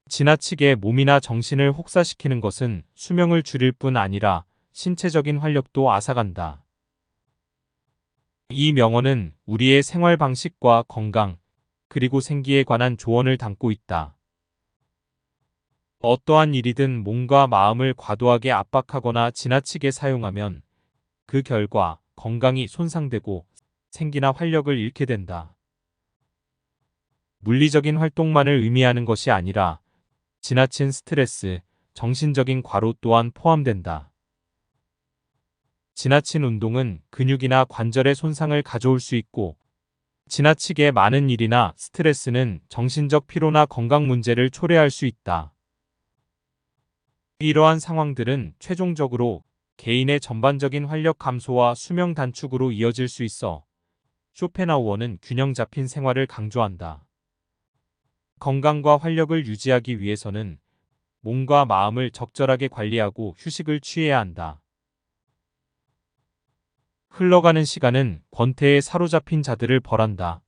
지나치게 몸이나 정신을 혹사시키는 것은 수명을 줄일 뿐 아니라 신체적인 활력도 앗아간다. 이 명언은 우리의 생활 방식과 건강, 그리고 생기에 관한 조언을 담고 있다. 어떠한 일이든 몸과 마음을 과도하게 압박하거나 지나치게 사용하면 그 결과 건강이 손상되고 생기나 활력을 잃게 된다. 물리적인 활동만을 의미하는 것이 아니라 지나친 스트레스, 정신적인 과로 또한 포함된다. 지나친 운동은 근육이나 관절에 손상을 가져올 수 있고, 지나치게 많은 일이나 스트레스는 정신적 피로나 건강 문제를 초래할 수 있다. 이러한 상황들은 최종적으로 개인의 전반적인 활력 감소와 수명 단축으로 이어질 수 있어 쇼펜하우어는 균형 잡힌 생활을 강조한다. 건강과 활력을 유지하기 위해서는 몸과 마음을 적절하게 관리하고 휴식을 취해야 한다. 흘러가는 시간은 권태에 사로잡힌 자들을 벌한다.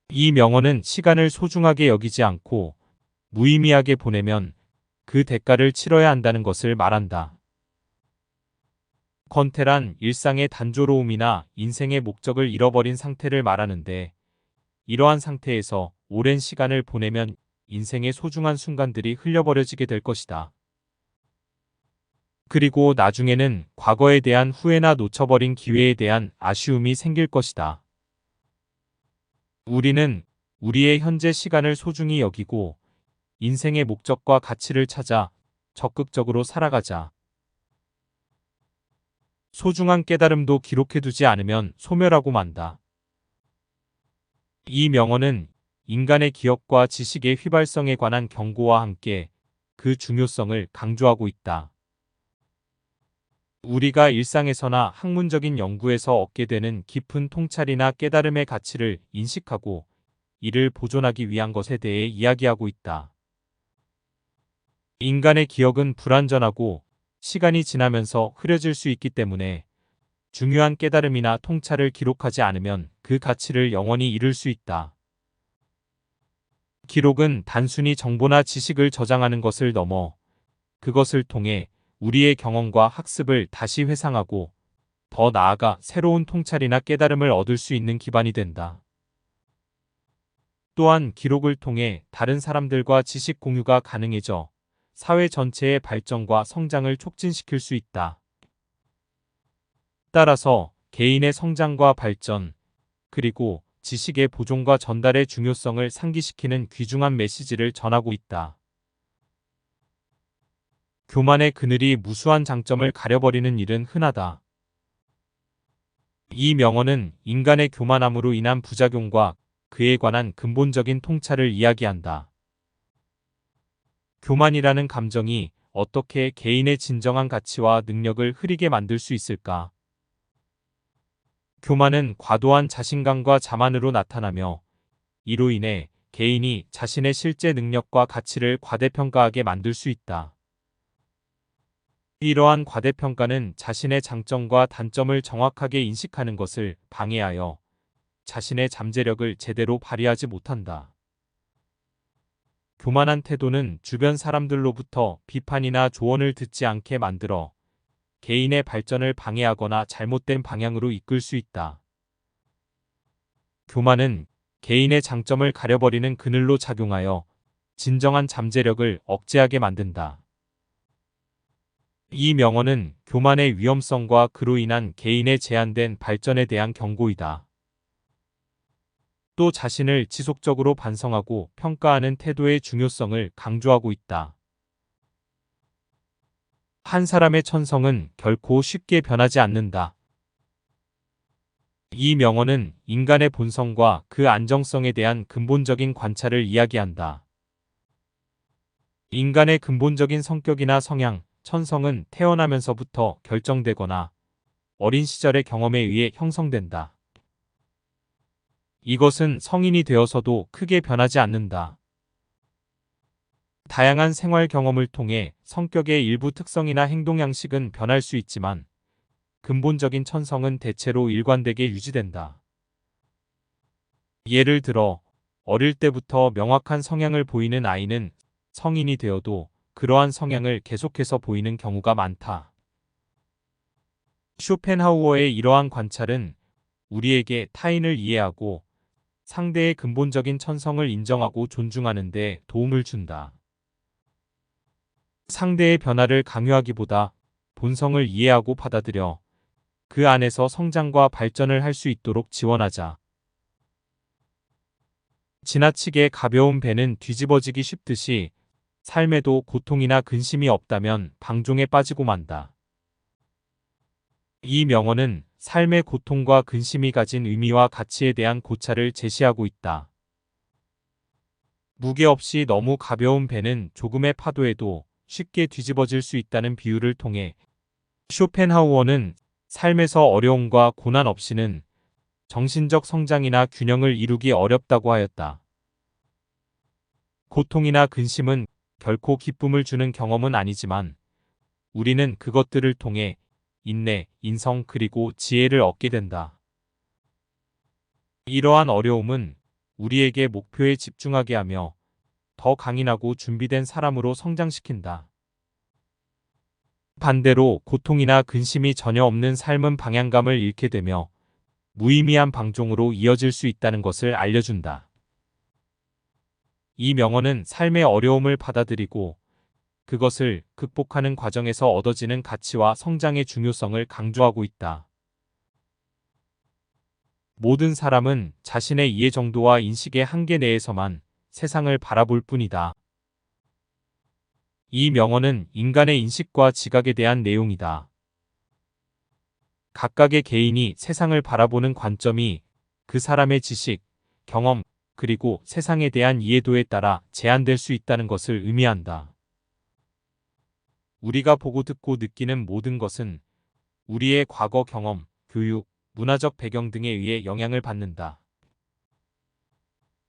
이 명언은 시간을 소중하게 여기지 않고 무의미하게 보내면 그 대가를 치러야 한다는 것을 말한다. 권태란 일상의 단조로움이나 인생의 목적을 잃어버린 상태를 말하는데, 이러한 상태에서 오랜 시간을 보내면 인생의 소중한 순간들이 흘려버려지게 될 것이다. 그리고 나중에는 과거에 대한 후회나 놓쳐버린 기회에 대한 아쉬움이 생길 것이다. 우리는 우리의 현재 시간을 소중히 여기고 인생의 목적과 가치를 찾아 적극적으로 살아가자. 소중한 깨달음도 기록해두지 않으면 소멸하고 만다. 이 명언은 인간의 기억과 지식의 휘발성에 관한 경고와 함께 그 중요성을 강조하고 있다. 우리가 일상에서나 학문적인 연구에서 얻게 되는 깊은 통찰이나 깨달음의 가치를 인식하고 이를 보존하기 위한 것에 대해 이야기하고 있다. 인간의 기억은 불완전하고 시간이 지나면서 흐려질 수 있기 때문에 중요한 깨달음이나 통찰을 기록하지 않으면 그 가치를 영원히 잃을 수 있다. 기록은 단순히 정보나 지식을 저장하는 것을 넘어 그것을 통해 우리의 경험과 학습을 다시 회상하고 더 나아가 새로운 통찰이나 깨달음을 얻을 수 있는 기반이 된다. 또한 기록을 통해 다른 사람들과 지식 공유가 가능해져 사회 전체의 발전과 성장을 촉진시킬 수 있다. 따라서 개인의 성장과 발전, 그리고 지식의 보존과 전달의 중요성을 상기시키는 귀중한 메시지를 전하고 있다. 교만의 그늘이 무수한 장점을 가려버리는 일은 흔하다. 이 명언은 인간의 교만함으로 인한 부작용과 그에 관한 근본적인 통찰을 이야기한다. 교만이라는 감정이 어떻게 개인의 진정한 가치와 능력을 흐리게 만들 수 있을까? 교만은 과도한 자신감과 자만으로 나타나며 이로 인해 개인이 자신의 실제 능력과 가치를 과대평가하게 만들 수 있다. 이러한 과대평가는 자신의 장점과 단점을 정확하게 인식하는 것을 방해하여 자신의 잠재력을 제대로 발휘하지 못한다. 교만한 태도는 주변 사람들로부터 비판이나 조언을 듣지 않게 만들어 개인의 발전을 방해하거나 잘못된 방향으로 이끌 수 있다. 교만은 개인의 장점을 가려버리는 그늘로 작용하여 진정한 잠재력을 억제하게 만든다. 이 명언은 교만의 위험성과 그로 인한 개인의 제한된 발전에 대한 경고이다. 또 자신을 지속적으로 반성하고 평가하는 태도의 중요성을 강조하고 있다. 한 사람의 천성은 결코 쉽게 변하지 않는다. 이 명언은 인간의 본성과 그 안정성에 대한 근본적인 관찰을 이야기한다. 인간의 근본적인 성격이나 성향, 천성은 태어나면서부터 결정되거나 어린 시절의 경험에 의해 형성된다. 이것은 성인이 되어서도 크게 변하지 않는다. 다양한 생활 경험을 통해 성격의 일부 특성이나 행동 양식은 변할 수 있지만 근본적인 천성은 대체로 일관되게 유지된다. 예를 들어 어릴 때부터 명확한 성향을 보이는 아이는 성인이 되어도 그러한 성향을 계속해서 보이는 경우가 많다. 쇼펜하우어의 이러한 관찰은 우리에게 타인을 이해하고 상대의 근본적인 천성을 인정하고 존중하는 데 도움을 준다. 상대의 변화를 강요하기보다 본성을 이해하고 받아들여 그 안에서 성장과 발전을 할 수 있도록 지원하자. 지나치게 가벼운 배는 뒤집어지기 쉽듯이 삶에도 고통이나 근심이 없다면 방종에 빠지고 만다. 이 명언은 삶의 고통과 근심이 가진 의미와 가치에 대한 고찰을 제시하고 있다. 무게 없이 너무 가벼운 배는 조금의 파도에도 쉽게 뒤집어질 수 있다는 비유를 통해 쇼펜하우어는 삶에서 어려움과 고난 없이는 정신적 성장이나 균형을 이루기 어렵다고 하였다. 고통이나 근심은 결코 기쁨을 주는 경험은 아니지만 우리는 그것들을 통해 인내, 인성 그리고 지혜를 얻게 된다. 이러한 어려움은 우리에게 목표에 집중하게 하며 더 강인하고 준비된 사람으로 성장시킨다. 반대로 고통이나 근심이 전혀 없는 삶은 방향감을 잃게 되며 무의미한 방종으로 이어질 수 있다는 것을 알려준다. 이 명언은 삶의 어려움을 받아들이고 그것을 극복하는 과정에서 얻어지는 가치와 성장의 중요성을 강조하고 있다. 모든 사람은 자신의 이해 정도와 인식의 한계 내에서만 세상을 바라볼 뿐이다. 이 명언은 인간의 인식과 지각에 대한 내용이다. 각각의 개인이 세상을 바라보는 관점이 그 사람의 지식, 경험, 그리고 세상에 대한 이해도에 따라 제한될 수 있다는 것을 의미한다. 우리가 보고 듣고 느끼는 모든 것은 우리의 과거 경험, 교육, 문화적 배경 등에 의해 영향을 받는다.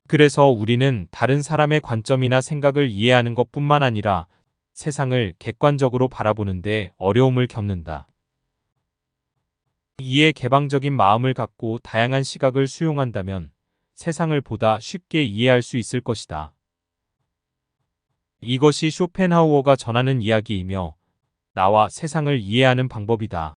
그래서 우리는 다른 사람의 관점이나 생각을 이해하는 것뿐만 아니라 세상을 객관적으로 바라보는데 어려움을 겪는다. 이에 개방적인 마음을 갖고 다양한 시각을 수용한다면 세상을 보다 쉽게 이해할 수 있을 것이다. 이것이 쇼펜하우어가 전하는 이야기이며 나와 세상을 이해하는 방법이다.